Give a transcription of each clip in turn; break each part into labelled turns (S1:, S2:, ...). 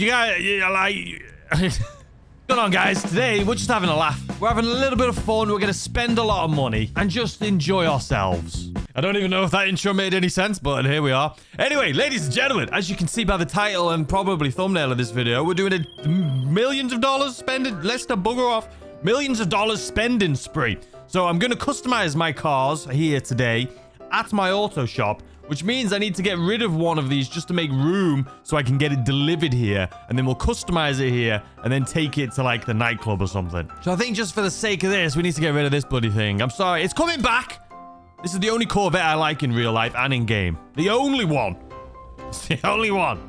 S1: You guys, like... Going on, guys. Today, we're just having a laugh. We're having a little bit of fun. We're going to spend a lot of money and just enjoy ourselves. I don't even know if that intro made any sense, but here we are. Anyway, ladies and gentlemen, as you can see by the title and probably thumbnail of this video, we're doing a millions of dollars spending. Let's bugger off. Millions of dollars spending spree. So I'm going to customize my cars here today at my auto shop, which means I need to get rid of one of these just to make room so I can get it delivered here. And then we'll customize it here and then take it to like the nightclub or something. So I think just for the sake of this, we need to get rid of this bloody thing. I'm sorry. It's coming back. This is the only Corvette I like in real life and in game. The only one. It's the only one.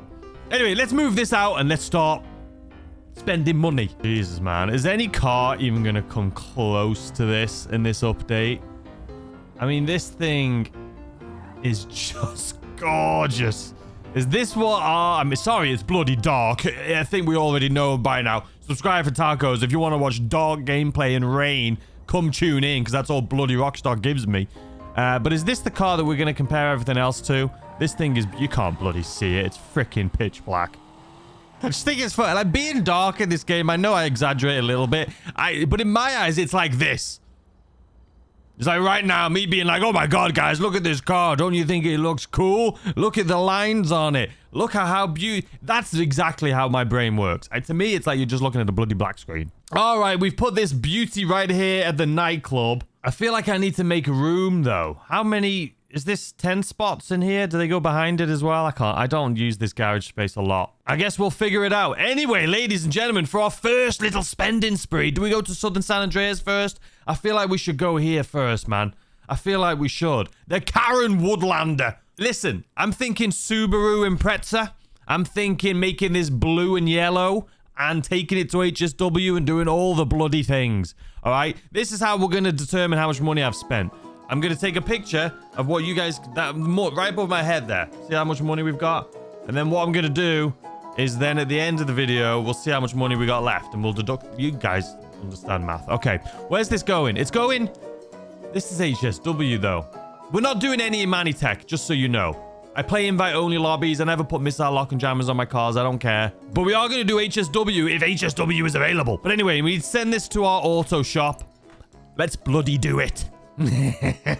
S1: Anyway, let's move this out and let's start spending money. Jesus, man. Is any car even going to come close to this in this update? I mean, this thing is just gorgeous. Is this what I'm sorry, it's bloody dark. I think we already know by now. Subscribe for tacos if you want to watch dark gameplay and rain. Come tune in, because that's all bloody Rockstar gives me. But is this the car that we're going to compare everything else to? This thing is... You can't bloody see it. It's freaking pitch black. I just think it's fun. Like, being dark in this game, I know I exaggerate a little bit. But in my eyes, it's like this. It's like right now, me being like, oh my God, guys, look at this car. Don't you think it looks cool? Look at the lines on it. Look at how beautiful. That's exactly how my brain works. To me, it's like you're just looking at a bloody black screen. All right, we've put this beauty right here at the nightclub. I feel like I need to make room, though. How many... Is this 10 spots in here? Do they go behind it as well? I don't use this garage space a lot. I guess we'll figure it out. Anyway, ladies and gentlemen, for our first little spending spree, do we go to Southern San Andreas first? I feel like we should go here first, man. I feel like we should. The Karin Woodlander. Listen, I'm thinking Subaru Impreza. I'm thinking making this blue and yellow and taking it to HSW and doing all the bloody things. All right? This is how we're going to determine how much money I've spent. I'm going to take a picture of what you guys... right above my head there. See how much money we've got? And then what I'm going to do is then at the end of the video, we'll see how much money we got left. And we'll deduct... You guys understand math. Okay. Where's this going? It's going... This is HSW, though. We're not doing any Imani Tech, just so you know. I play invite-only lobbies. I never put missile lock and jammers on my cars. I don't care. But we are going to do HSW if HSW is available. But anyway, we need to send this to our auto shop. Let's bloody do it. That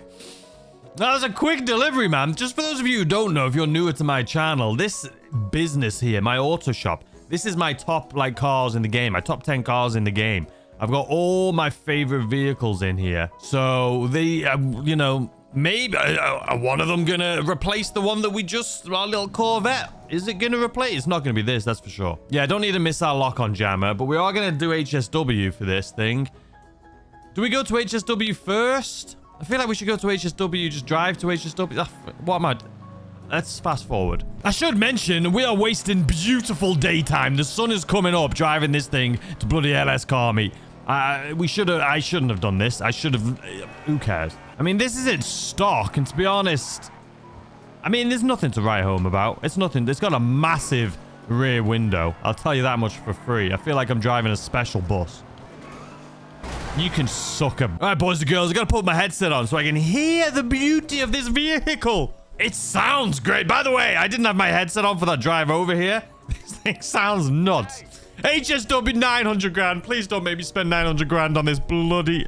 S1: was a quick delivery, man. Just for those of you who don't know, if you're newer to my channel, this business here, my auto shop, this is my top like cars in the game, my top 10 cars in the game. I've got all my favorite vehicles in here. So they, you know, maybe one of them gonna replace the one that we just, our little Corvette. Is it gonna replace? It's not gonna be this, that's for sure. Yeah, I don't need a missile lock on jammer, but we are gonna do HSW for this thing. Do we go to HSW first? I feel like we should go to HSW, just drive to HSW. What am I... Let's fast forward. I should mention, we are wasting beautiful daytime. The sun is coming up driving this thing to bloody LS car meet. I shouldn't have done this. I should have... Who cares? I mean, this isn't stock, and to be honest... I mean, there's nothing to write home about. It's nothing. It's got a massive rear window. I'll tell you that much for free. I feel like I'm driving a special bus. You can suck them. All right, boys and girls, I gotta put my headset on so I can hear the beauty of this vehicle. It sounds great. By the way, I didn't have my headset on for that drive over here. This thing sounds nuts. HSW 900 grand. Please don't make me spend 900 grand on this bloody...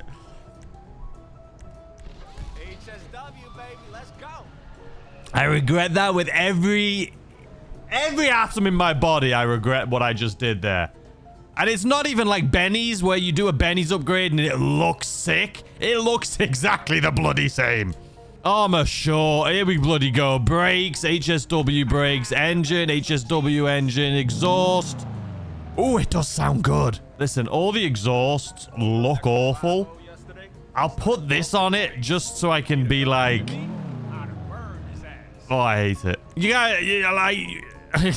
S2: HSW, baby, let's go.
S1: I regret that with every atom in my body. I regret what I just did there. And it's not even like Benny's, where you do a Benny's upgrade and it looks sick. It looks exactly the bloody same. Armor, sure. Here we bloody go. Brakes, HSW brakes, engine, HSW engine, exhaust. Oh, it does sound good. Listen, all the exhausts look awful. I'll put this on it just so I can be like... Oh, I hate it. You got... like...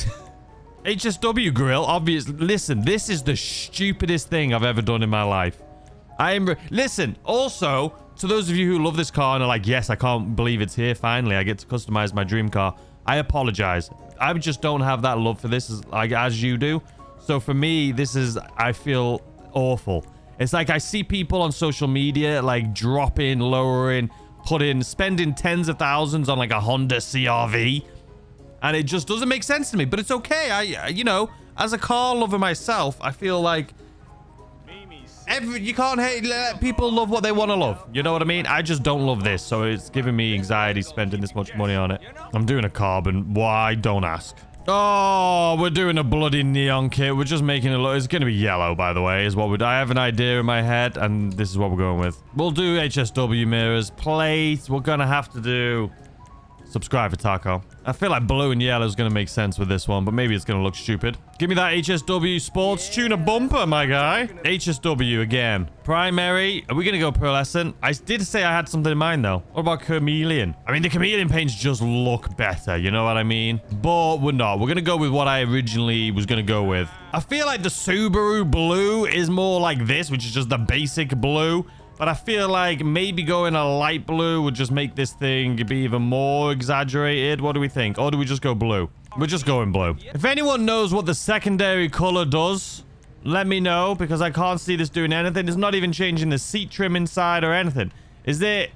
S1: HSW grill, obviously. Listen, this is the stupidest thing I've ever done in my life. Listen, also, to those of you who love this car and are like, yes, I can't believe it's here. Finally, I get to customize my dream car. I apologize. I just don't have that love for this as you do. So for me, this is, I feel awful. It's like I see people on social media like dropping, lowering, spending tens of thousands on like a Honda CR-V. And it just doesn't make sense to me, but it's okay. as a car lover myself, I feel like you can't let people love what they want to love. You know what I mean? I just don't love this, so it's giving me anxiety spending this much money on it. I'm doing a carbon. Why? Don't ask. Oh, we're doing a bloody neon kit. We're just making it look... It's going to be yellow, by the way, is what I have an idea in my head, and this is what we're going with. We'll do HSW mirrors, plates. We're going to have to do... Subscribe for Taco. I feel like blue and yellow is going to make sense with this one, but maybe it's going to look stupid. Give me that HSW Sports Tuner bumper, my guy. HSW again. Primary. Are we going to go pearlescent? I did say I had something in mind, though. What about chameleon? I mean, the chameleon paints just look better. You know what I mean? But we're not. We're going to go with what I originally was going to go with. I feel like the Subaru blue is more like this, which is just the basic blue. But I feel like maybe going a light blue would just make this thing be even more exaggerated. What do we think? Or do we just go blue? We're just going blue. If anyone knows what the secondary color does, let me know, because I can't see this doing anything. It's not even changing the seat trim inside or anything. Is it...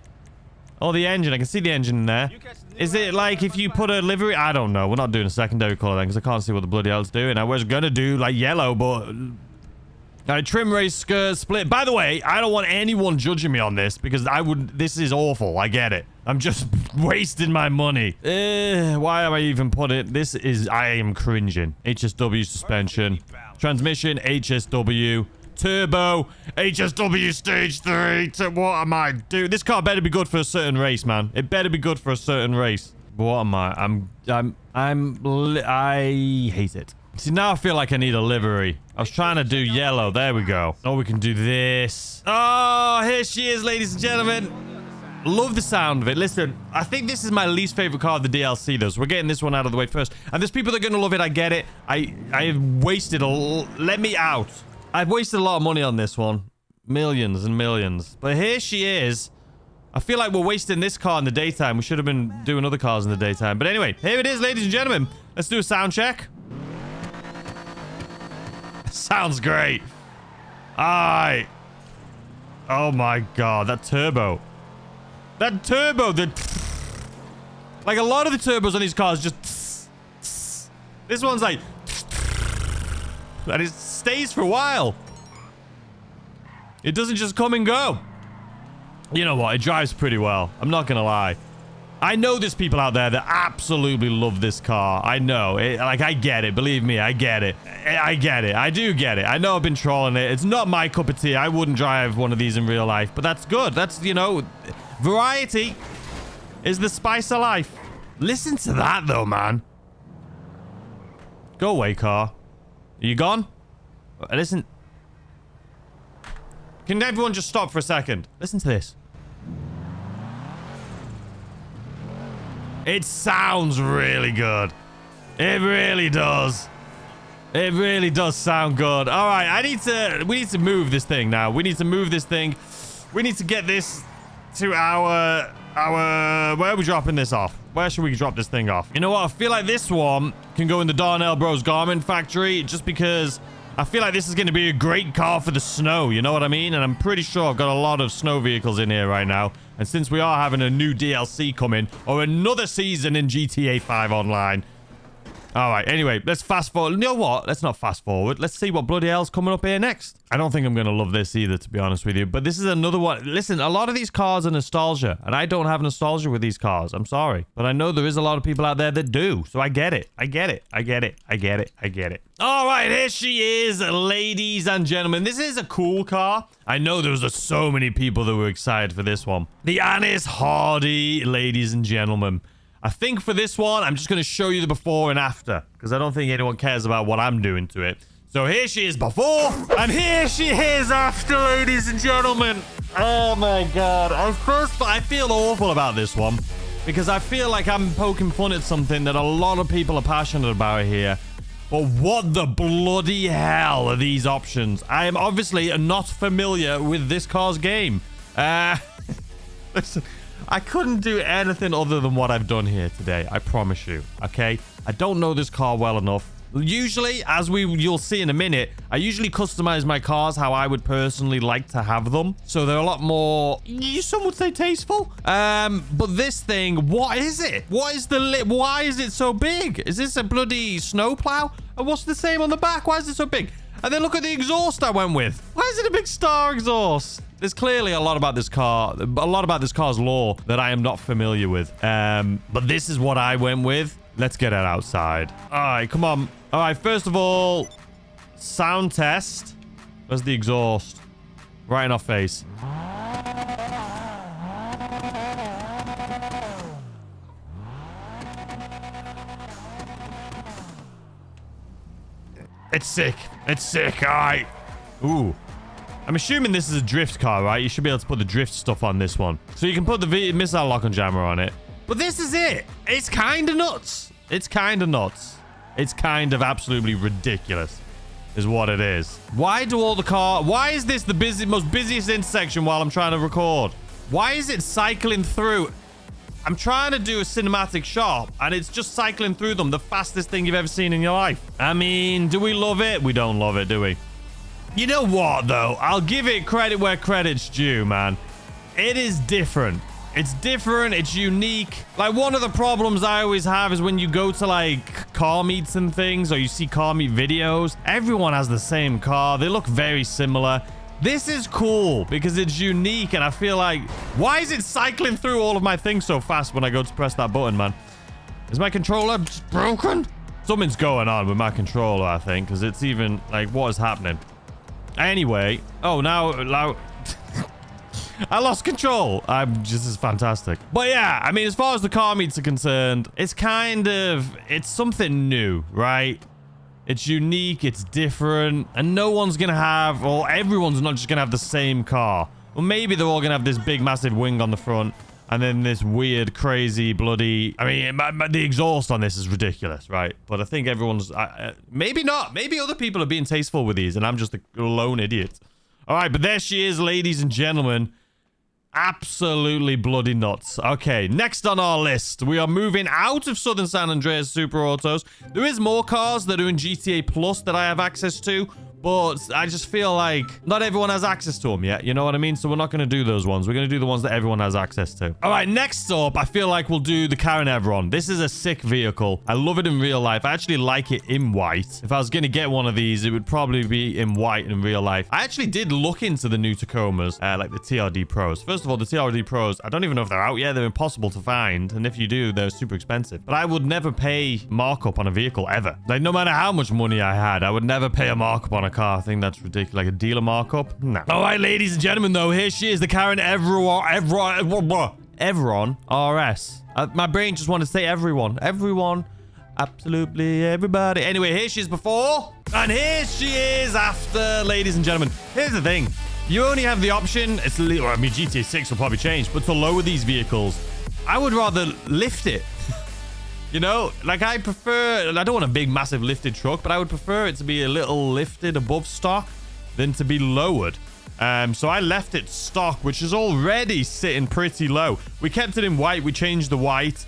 S1: Oh, the engine. I can see the engine in there. Is it like if you put a livery... I don't know. We're not doing a secondary color then, because I can't see what the bloody hell it's doing. I was going to do like yellow, but... All right, trim race skirt split. By the way, I don't want anyone judging me on this because this is awful. I get it. I'm just wasting my money. Why am I even put it? I am cringing. HSW suspension. Transmission, HSW. Turbo, HSW stage 3. What am I doing? This car better be good for a certain race, man. It better be good for a certain race. What am I? I hate it. See, now I feel like I need a livery. I was trying to do yellow. There we go. Oh, we can do this. Oh, here she is, ladies and gentlemen. Love the sound of it. Listen, I think this is my least favorite car of the DLC, though. So we're getting this one out of the way first. And there's people that are going to love it. I get it. I've wasted let me out. I've wasted a lot of money on this one. Millions and millions. But here she is. I feel like we're wasting this car in the daytime. We should have been doing other cars in the daytime. But anyway, here it is, ladies and gentlemen. Let's do a sound check. Sounds great. Oh my god, that turbo. Like a lot of the turbos on these cars just... This one's like... And it stays for a while. It doesn't just come and go. You know what? It drives pretty well. I'm not gonna lie. I know there's people out there that absolutely love this car. I know. I get it. Believe me, I get it. I get it. I do get it. I know I've been trolling it. It's not my cup of tea. I wouldn't drive one of these in real life. But that's good. That's, you know, variety is the spice of life. Listen to that, though, man. Go away, car. Are you gone? Listen. Can everyone just stop for a second? Listen to this. It sounds really good. It really does. It really does sound good. All right, we need to move this thing now. We need to move this thing. We need to get this to our where are we dropping this off? Where should we drop this thing off? You know what? I feel like this one can go in the Darnell Bros Garment Factory just because I feel like this is going to be a great car for the snow. You know what I mean? And I'm pretty sure I've got a lot of snow vehicles in here right now. And since we are having a new DLC coming, or another season in GTA 5 Online. All right, anyway, let's fast forward. You know what? Let's not fast forward. Let's see what bloody hell's coming up here next. I don't think I'm going to love this either, to be honest with you. But this is another one. Listen, a lot of these cars are nostalgia. And I don't have nostalgia with these cars. I'm sorry. But I know there is a lot of people out there that do. So I get it. I get it. I get it. I get it. I get it. All right, here she is, ladies and gentlemen. This is a cool car. I know there was so many people that were excited for this one. The Annis Hardy, ladies and gentlemen. I think for this one, I'm just going to show you the before and after, because I don't think anyone cares about what I'm doing to it. So here she is before, and here she is after, ladies and gentlemen. Oh my god. I feel awful about this one, because I feel like I'm poking fun at something that a lot of people are passionate about here. But what the bloody hell are these options? I am obviously not familiar with this car's game. Listen. I couldn't do anything other than what I've done here today. I promise you. Okay? I don't know this car well enough. Usually, as you'll see in a minute, I usually customize my cars how I would personally like to have them. So they're a lot more, some would say, tasteful. But this thing, what is it? Why is it so big? Is this a bloody snowplow? And what's the same on the back? Why is it so big? And then look at the exhaust I went with. Why is it a big star exhaust? There's clearly a lot about this car, a lot about this car's lore that I am not familiar with. But this is what I went with. Let's get it outside. All right, come on. All right, first of all, sound test. Where's the exhaust? Right in our face. It's sick. It's sick. All right. Ooh. I'm assuming this is a drift car, right? You should be able to put the drift stuff on this one. So you can put the missile lock and jammer on it. But this is it. It's kind of nuts. It's kind of nuts. It's kind of absolutely ridiculous is what it is. Why do all the why is this the most busiest intersection while I'm trying to record? Why is it cycling through? I'm trying to do a cinematic shot and it's just cycling through them, the fastest thing you've ever seen in your life. I mean, do we love it? We don't love it, do we? You know what, though? I'll give it credit where credit's due, man. It is different. It's different. It's unique. Like, one of the problems I always have is when you go to, like, car meets and things, or you see car meet videos, everyone has the same car. They look very similar. This is cool because it's unique, and I feel like, why is it cycling through all of my things so fast when I go to press that button, man? Is my controller just broken? Something's going on with my controller, I think, because it's even, like, what is happening? Anyway, oh, now I lost control. This is fantastic. But yeah, I mean, as far as the car meets are concerned, it's something new, right? It's unique, it's different, and no one's gonna have, or everyone's not just gonna have the same car. Well, maybe they're all gonna have this big, massive wing on the front, and then this weird, crazy, bloody... I mean, the exhaust on this is ridiculous, right? But I think everyone's... maybe not. Maybe other people are being tasteful with these, and I'm just a lone idiot. All right, but there she is, ladies and gentlemen. Absolutely bloody nuts. Okay, next on our list, we are moving out of Southern San Andreas Super Autos. There is more cars that are in GTA Plus that I have access to, but I just feel like not everyone has access to them yet. You know what I mean? So we're not going to do those ones. We're going to do the ones that everyone has access to. All right, next up, I feel like we'll do the Karin Everon. This is a sick vehicle. I love it in real life. I actually like it in white. If I was going to get one of these, it would probably be in white in real life. I actually did look into the new Tacomas, like the TRD Pros. First of all, the TRD Pros, I don't even know if they're out yet. They're impossible to find. And if you do, they're super expensive. But I would never pay markup on a vehicle ever. Like, no matter how much money I had, I would never pay a markup on a car. I think that's ridiculous. Like a dealer markup? No. All right, ladies and gentlemen, though, here she is, the Karin Everon RS. My brain just wanted to say everyone. Everyone. Absolutely everybody. Anyway, here she is before, and here she is after, ladies and gentlemen. Here's the thing. You only have the option, I mean, GTA 6 will probably change, but to lower these vehicles, I would rather lift it. You know, like I don't want a big, massive lifted truck, but I would prefer it to be a little lifted above stock than to be lowered. So I left it stock, which is already sitting pretty low. We kept it in white. We changed the white.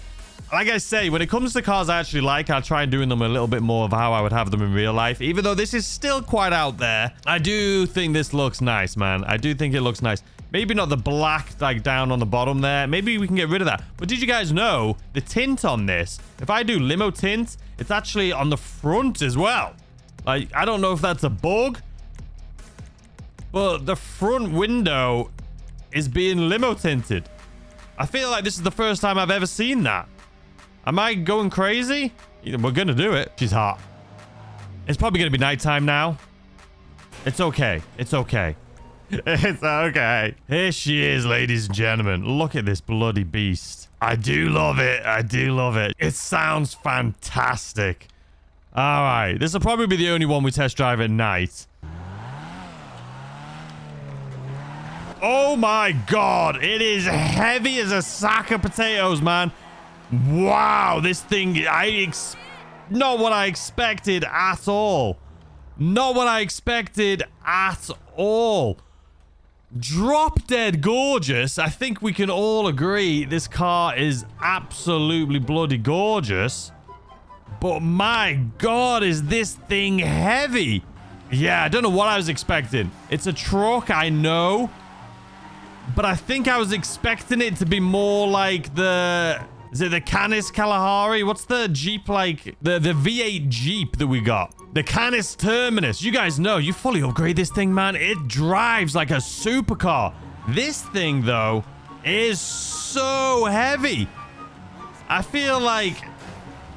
S1: Like I say, when it comes to cars I actually like, I'll try doing them a little bit more of how I would have them in real life. Even though this is still quite out there, I do think this looks nice, man. I do think it looks nice. Maybe not the black, like, down on the bottom there. Maybe we can get rid of that. But did you guys know the tint on this, if I do limo tint, it's actually on the front as well. Like, I don't know if that's a bug, but the front window is being limo tinted. I feel like this is the first time I've ever seen that. Am I going crazy? We're going to do it. She's hot. It's probably going to be nighttime now. It's okay. It's okay. It's okay. Here she is, ladies and gentlemen. Look at this bloody beast. I do love it. I do love it. It sounds fantastic. All right. This will probably be the only one we test drive at night. Oh my God. It is heavy as a sack of potatoes, man. Wow. This thing, not what I expected at all. Not what I expected at all. Drop dead gorgeous. I think we can all agree this car is absolutely bloody gorgeous. But my God, is this thing heavy? Yeah, I don't know what I was expecting. It's a truck, I know. But I think I was expecting it to be more like the Is it the Canis Kalahari? What's the Jeep like? The V8 Jeep that we got. The Canis Terminus. You guys know, you fully upgrade this thing, man. It drives like a supercar. This thing, though, is so heavy. I feel like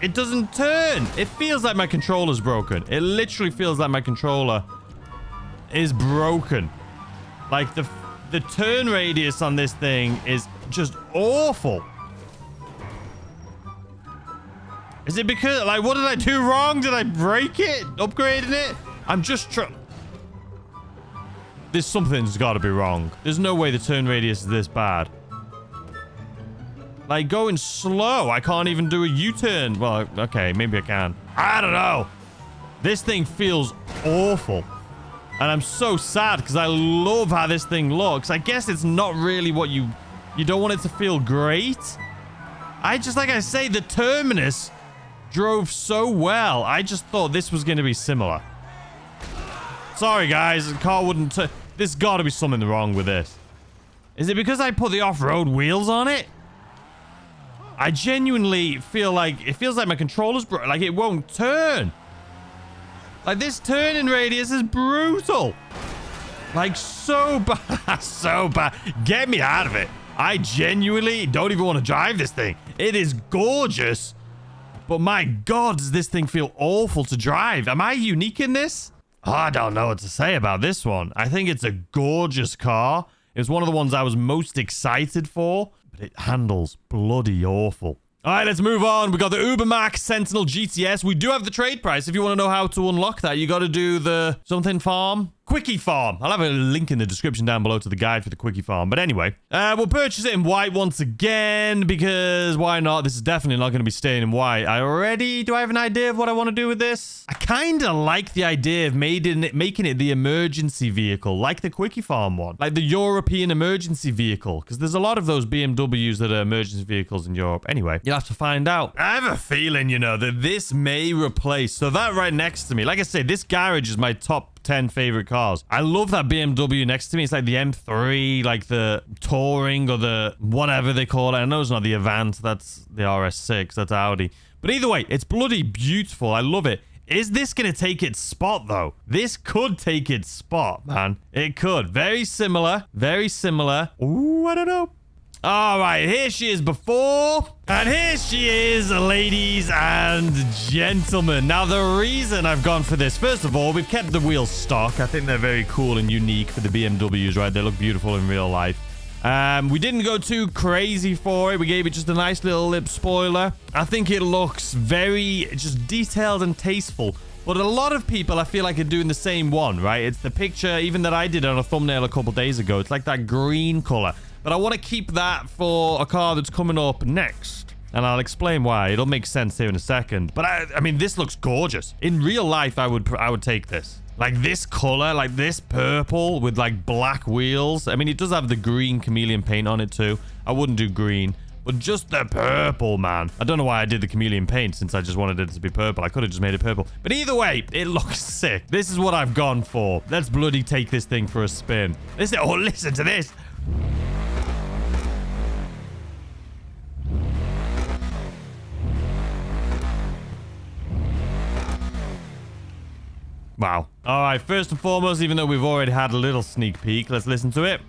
S1: it doesn't turn. It feels like my controller's broken. It literally feels like my controller is broken. Like the turn radius on this thing is just awful. Is it because, like, what did I do wrong? Did I break it? Upgrading it? I'm just trying. Something's got to be wrong. There's no way the turn radius is this bad. Like, going slow. I can't even do a U-turn. Well, okay, maybe I can. I don't know. This thing feels awful. And I'm so sad because I love how this thing looks. I guess it's not really what you don't want it to feel great. I just, like I say, the Terminus drove so well. I just thought this was going to be similar. Sorry, guys. The car wouldn't turn. There's got to be something wrong with this. Is it because I put the off-road wheels on it? I genuinely feel like it feels like my controller's like it won't turn. Like, this turning radius is brutal. Like, so bad. So bad. Get me out of it. I genuinely don't even want to drive this thing. It is gorgeous. But my God, does this thing feel awful to drive? Am I unique in this? Oh, I don't know what to say about this one. I think it's a gorgeous car. It's one of the ones I was most excited for. But it handles bloody awful. All right, let's move on. We got the Ubermacht Sentinel GTS. We do have the trade price. If you want to know how to unlock that, you got to do the something farm. Quickie farm. I'll have a link in the description down below to the guide for the quickie farm. But anyway, we'll purchase it in white once again because why not? This is definitely not going to be staying in white. Do I have an idea of what I want to do with this? I kind of like the idea of making it the emergency vehicle, like the quickie farm one, like the European emergency vehicle, because there's a lot of those BMWs that are emergency vehicles in Europe. Anyway, you'll have to find out. I have a feeling, you know, that this may replace. So that right next to me, like I say, this garage is my top 10 favorite cars. I love that BMW next to me. It's like the M3, like the Touring or the whatever they call it. I know it's not the Avant. That's the RS6. That's Audi. But either way, it's bloody beautiful. I love it. Is this going to take its spot, though? This could take its spot, man. It could. Very similar. Very similar. Ooh, I don't know. All right, here she is before, and here she is, ladies and gentlemen. Now, the reason I've gone for this, first of all, we've kept the wheels stock. I think they're very cool and unique for the BMWs, right? They look beautiful in real life. We didn't go too crazy for it. We gave it just a nice little lip spoiler. I think it looks very just detailed and tasteful. But a lot of people, I feel like, are doing the same one, right? It's the picture, even that I did on a thumbnail a couple days ago. It's like that green color. But I want to keep that for a car that's coming up next. And I'll explain why. It'll make sense here in a second. But I mean, this looks gorgeous. In real life, I would take this. Like this color, like this purple with like black wheels. I mean, it does have the green chameleon paint on it too. I wouldn't do green. But just the purple, man. I don't know why I did the chameleon paint since I just wanted it to be purple. I could have just made it purple. But either way, it looks sick. This is what I've gone for. Let's bloody take this thing for a spin. Listen to this. Wow. All right, first and foremost, even though we've already had a little sneak peek, let's listen to it.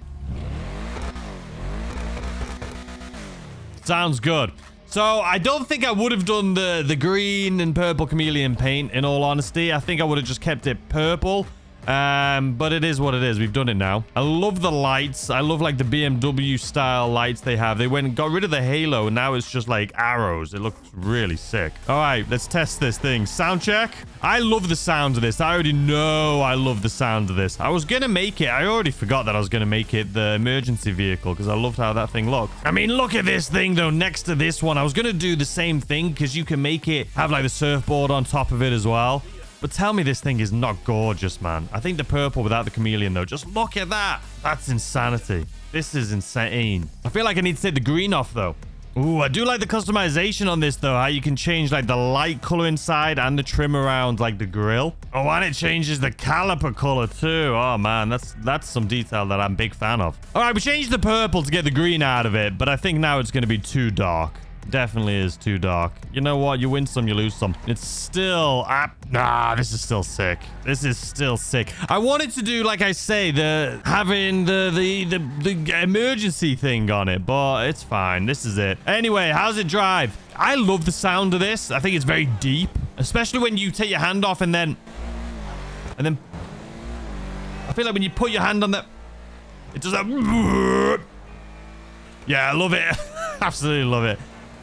S1: Sounds good. So I don't think I would have done the green and purple chameleon paint, in all honesty. I think I would have just kept it purple. But it is what it is. We've done it now. I love the lights. I love like the BMW style lights they have. They went and got rid of the halo and now it's just like arrows. It looks really sick. All right, let's test this thing. Sound check. I love the sound of this. I already know I love the sound of this. I was going to make it. I already forgot that I was going to make it the emergency vehicle because I loved how that thing looked. I mean, look at this thing though next to this one. I was going to do the same thing because you can make it have like the surfboard on top of it as well. But tell me this thing is not gorgeous, man. I think the purple without the chameleon, though. Just look at that. That's insanity. This is insane. I feel like I need to take the green off, though. Ooh, I do like the customization on this, though. How you can change, like, the light color inside and the trim around, like, the grille. Oh, and it changes the caliper color, too. Oh, man. That's some detail that I'm a big fan of. All right, we changed the purple to get the green out of it. But I think now it's going to be too dark. Definitely is too dark. You know what? You win some, you lose some. It's still... nah, this is still sick. This is still sick. I wanted to do, like I say, having the emergency thing on it, but it's fine. This is it. Anyway, how's it drive? I love the sound of this. I think it's very deep, especially when you take your hand off and then I feel like when you put your hand on that, it does that. Yeah, I love it. Absolutely love it.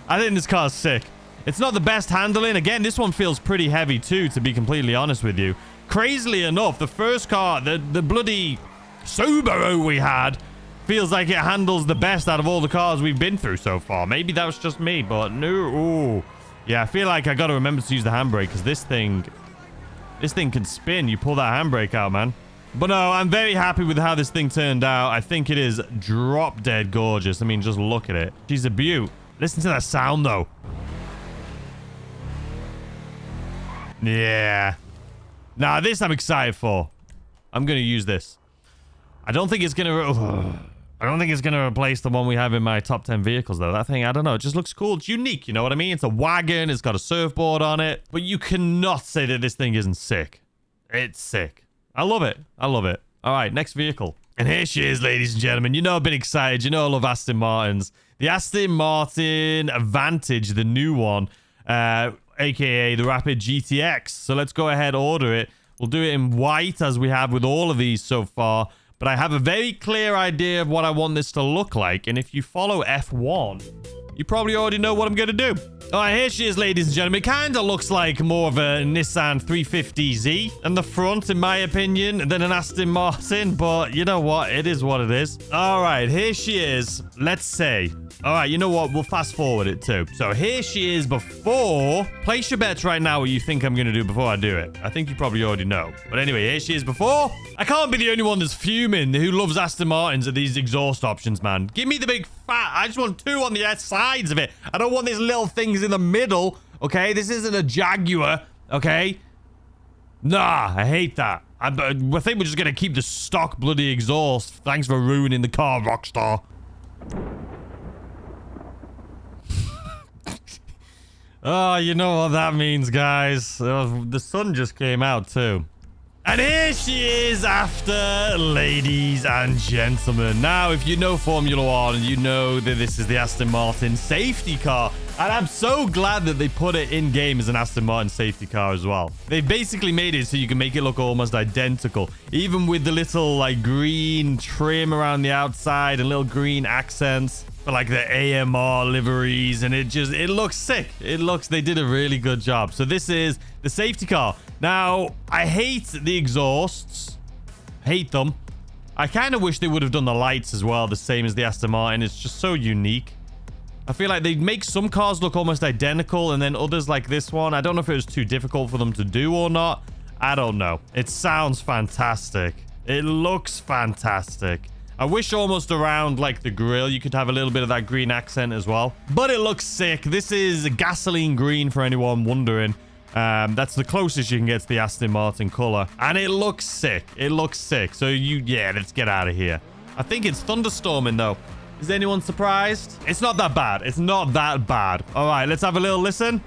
S1: I think this car's sick. It's not the best handling. Again, this one feels pretty heavy too, to be completely honest with you. Crazily enough, the first car, the bloody Subaru we had, feels like it handles the best out of all the cars we've been through so far. Maybe that was just me, but no. Ooh. Yeah, I feel like I got to remember to use the handbrake because this thing can spin. You pull that handbrake out, man. But no, I'm very happy with how this thing turned out. I think it is drop dead gorgeous. I mean, just look at it. She's a beaut. Listen to that sound, though. Yeah. Now, this I'm excited for. I'm going to use this. I don't think it's going to replace the one we have in my top 10 vehicles, though. That thing, I don't know. It just looks cool. It's unique, you know what I mean? It's a wagon. It's got a surfboard on it. But you cannot say that this thing isn't sick. It's sick. I love it. I love it. All right, next vehicle. And here she is, ladies and gentlemen. You know I've been excited. You know I love Aston Martins. The Aston Martin Vantage, the new one, aka the Rapid GTX. So let's go ahead, order it. We'll do it in white, as we have with all of these so far. But I have a very clear idea of what I want this to look like. And if you follow F1, you probably already know what I'm going to do. All right, here she is, ladies and gentlemen. It kind of looks like more of a Nissan 350Z in the front, in my opinion, than an Aston Martin. But you know what? It is what it is. All right, here she is. Let's say... All right, you know what? We'll fast forward it too. So here she is before. Place your bets right now what you think I'm going to do before I do it. I think you probably already know. But anyway, here she is before. I can't be the only one that's fuming who loves Aston Martins at these exhaust options, man. Give me the big fat. I just want two on the sides of it. I don't want these little things in the middle. Okay, this isn't a Jaguar. Okay. Nah, I hate that. I think we're just going to keep the stock bloody exhaust. Thanks for ruining the car, Rockstar. Oh, you know what that means, guys. The sun just came out, too. And here she is after, ladies and gentlemen. Now, if you know Formula One, you know that this is the Aston Martin safety car. And I'm so glad that they put it in-game as an Aston Martin safety car as well. They basically made it so you can make it look almost identical. Even with the little, like, green trim around the outside and little green accents. For like the AMR liveries, and it looks sick. They did a really good job. So this is the safety car. Now, I hate the exhausts. Hate them. I kind of wish they would have done the lights as well, the same as the Aston Martin. It's just so unique. I feel like they make some cars look almost identical, and then others like this one. I don't know if it was too difficult for them to do or not. I don't know. It sounds fantastic. It looks fantastic. I wish almost around, like, the grille, you could have a little bit of that green accent as well. But it looks sick. This is gasoline green for anyone wondering. That's the closest you can get to the Aston Martin color. And it looks sick. It looks sick. So, yeah, let's get out of here. I think it's thunderstorming, though. Is anyone surprised? It's not that bad. It's not that bad. All right, let's have a little listen.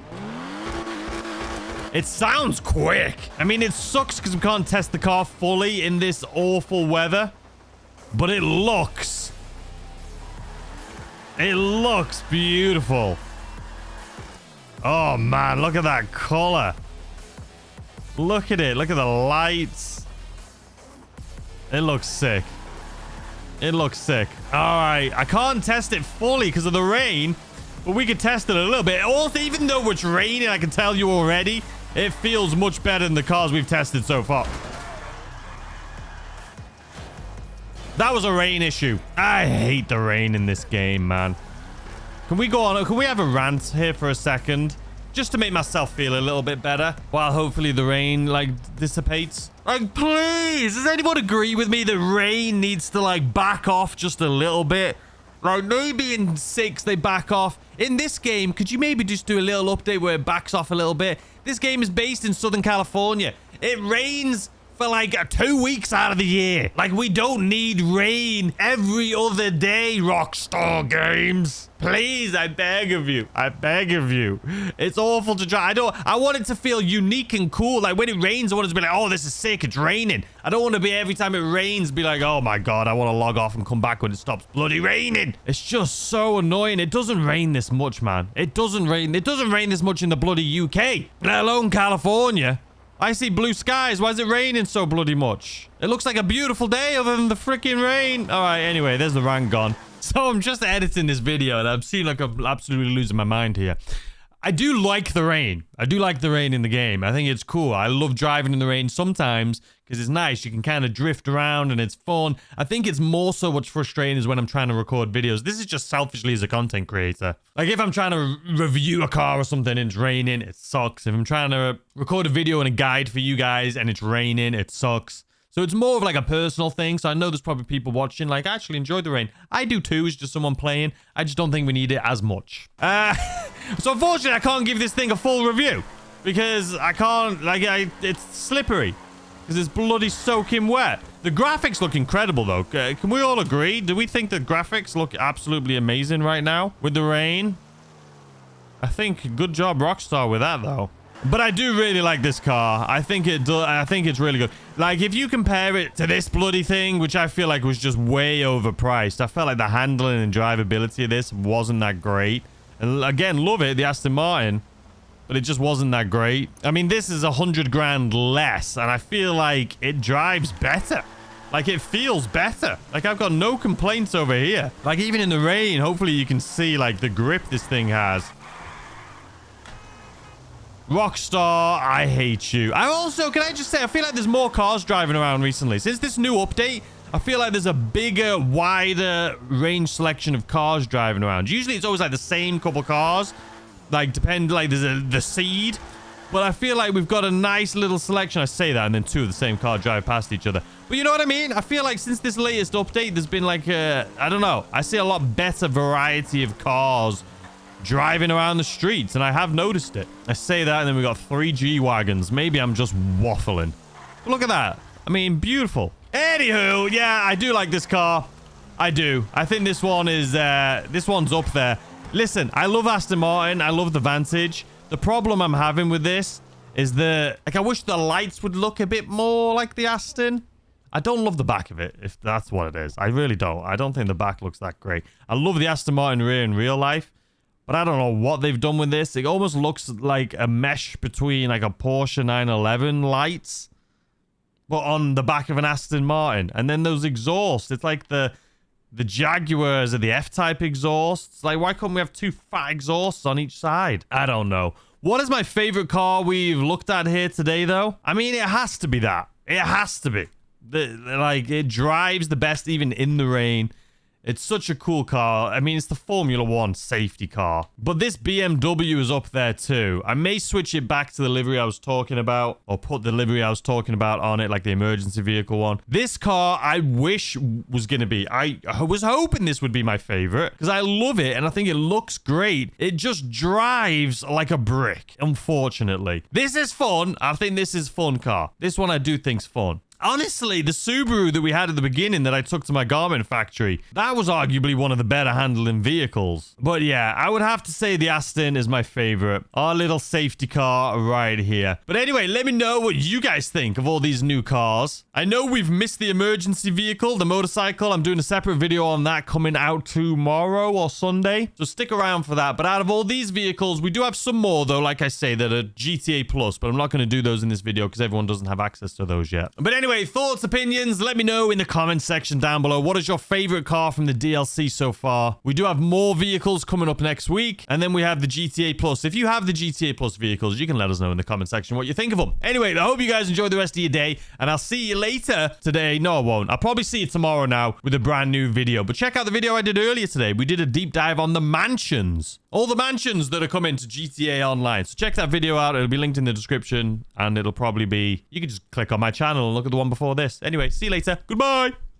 S1: It sounds quick. I mean, it sucks because we can't test the car fully in this awful weather. But it looks beautiful. Oh, man. Look at that color. Look at it. Look at the lights. It looks sick. It looks sick. All right. I can't test it fully because of the rain. But we can test it a little bit. Also, even though it's raining, I can tell you already, it feels much better than the cars we've tested so far. That was a rain issue. I hate the rain in this game, man. Can we go on? Can we have a rant here for a second? Just to make myself feel a little bit better. While hopefully the rain, like, dissipates. Like, please. Does anyone agree with me that rain needs to, like, back off just a little bit? Like, maybe in 6 they back off. In this game, could you maybe just do a little update where it backs off a little bit? This game is based in Southern California. It rains for like 2 weeks out of the year. Like, we don't need rain every other day, Rockstar Games. Please, I beg of you. I beg of you. It's awful to drive. I want it to feel unique and cool. Like, when it rains, I want it to be like, oh, this is sick. It's raining. I don't want to be every time it rains, be like, oh my God, I want to log off and come back when it stops bloody raining. It's just so annoying. It doesn't rain this much, man. It doesn't rain. It doesn't rain this much in the bloody UK, let alone California. I see blue skies. Why is it raining so bloody much? It looks like a beautiful day other than the freaking rain. All right, anyway, there's the rant gone. So I'm just editing this video and I'm seeing like I'm absolutely losing my mind here. I do like the rain. I do like the rain in the game. I think it's cool. I love driving in the rain sometimes because it's nice. You can kind of drift around and it's fun. I think it's more so what's frustrating is when I'm trying to record videos. This is just selfishly as a content creator. Like if I'm trying to review a car or something and it's raining, it sucks. If I'm trying to record a video and a guide for you guys and it's raining, it sucks. So it's more of like a personal thing. So I know there's probably people watching like, I actually enjoy the rain. I do too. It's just someone playing. I just don't think we need it as much. So unfortunately, I can't give this thing a full review because I can't, like, it's slippery because it's bloody soaking wet. The graphics look incredible though. Can we all agree? Do we think the graphics look absolutely amazing right now with the rain? I think good job Rockstar with that though. But I do really like this car. I think it's really good. Like, if you compare it to this bloody thing, which I feel like was just way overpriced. I felt like the handling and drivability of this wasn't that great. And again, love it, the Aston Martin. But it just wasn't that great. I mean, this is 100 grand less. And I feel like it drives better. Like, it feels better. Like, I've got no complaints over here. Like, even in the rain, hopefully you can see, like, the grip this thing has. Rockstar, I hate you. I also, can I just say, I feel like there's more cars driving around recently. Since this new update, I feel like there's a bigger, wider range selection of cars driving around. Usually it's always like the same couple cars. Like, there's the Seed. But I feel like we've got a nice little selection. I say that and then two of the same car drive past each other. But you know what I mean? I feel like since this latest update, there's been like I don't know. I see a lot better variety of cars driving around the streets, and I have noticed it. I say that, and then we got 3 G-Wagons. Maybe I'm just waffling. But look at that. I mean, beautiful. Anywho, yeah, I do like this car. I do. I think this one is, this one's up there. Listen, I love Aston Martin. I love the Vantage. The problem I'm having with this is like, I wish the lights would look a bit more like the Aston. I don't love the back of it, if that's what it is. I really don't. I don't think the back looks that great. I love the Aston Martin rear in real life. But I don't know what they've done with this. It almost looks like a mesh between like a Porsche 911 lights, but on the back of an Aston Martin. And then those exhausts, it's like the Jaguars are the F-type exhausts. Like, why couldn't we have 2 fat exhausts on each side? I don't know. What is my favorite car we've looked at here today, though? I mean, it has to be that. It has to be. Like, it drives the best even in the rain. It's such a cool car. I mean, it's the Formula 1 safety car. But this BMW is up there too. I may switch it back to the livery I was talking about, or put the livery I was talking about on it, like the emergency vehicle one. This car, I wish was going to be. I was hoping this would be my favorite because I love it and I think it looks great. It just drives like a brick, unfortunately. This is fun. I think this is fun car. This one I do think's fun. Honestly, the Subaru that we had at the beginning that I took to my garment factory, that was arguably one of the better handling vehicles. But yeah, I would have to say the Aston is my favorite. Our little safety car right here. But anyway, let me know what you guys think of all these new cars. I know we've missed the emergency vehicle, the motorcycle. I'm doing a separate video on that coming out tomorrow or Sunday. So stick around for that. But out of all these vehicles, we do have some more though, like I say, that are GTA Plus. But I'm not going to do those in this video because everyone doesn't have access to those yet. But anyway, thoughts, opinions, let me know in the comment section down below. What is your favorite car from the DLC so far? We do have more vehicles coming up next week, and then we have the GTA Plus. If you have the GTA Plus vehicles, you can let us know in the comment section what you think of them. Anyway, I hope you guys enjoy the rest of your day, and I'll see you later today. No, I won't. I'll probably see you tomorrow now with a brand new video, but check out the video I did earlier today. We did a deep dive on the mansions. All the mansions that are coming to GTA Online. So check that video out. It'll be linked in the description, and it'll probably be... You can just click on my channel and look at the one before this. Anyway, see you later. Goodbye.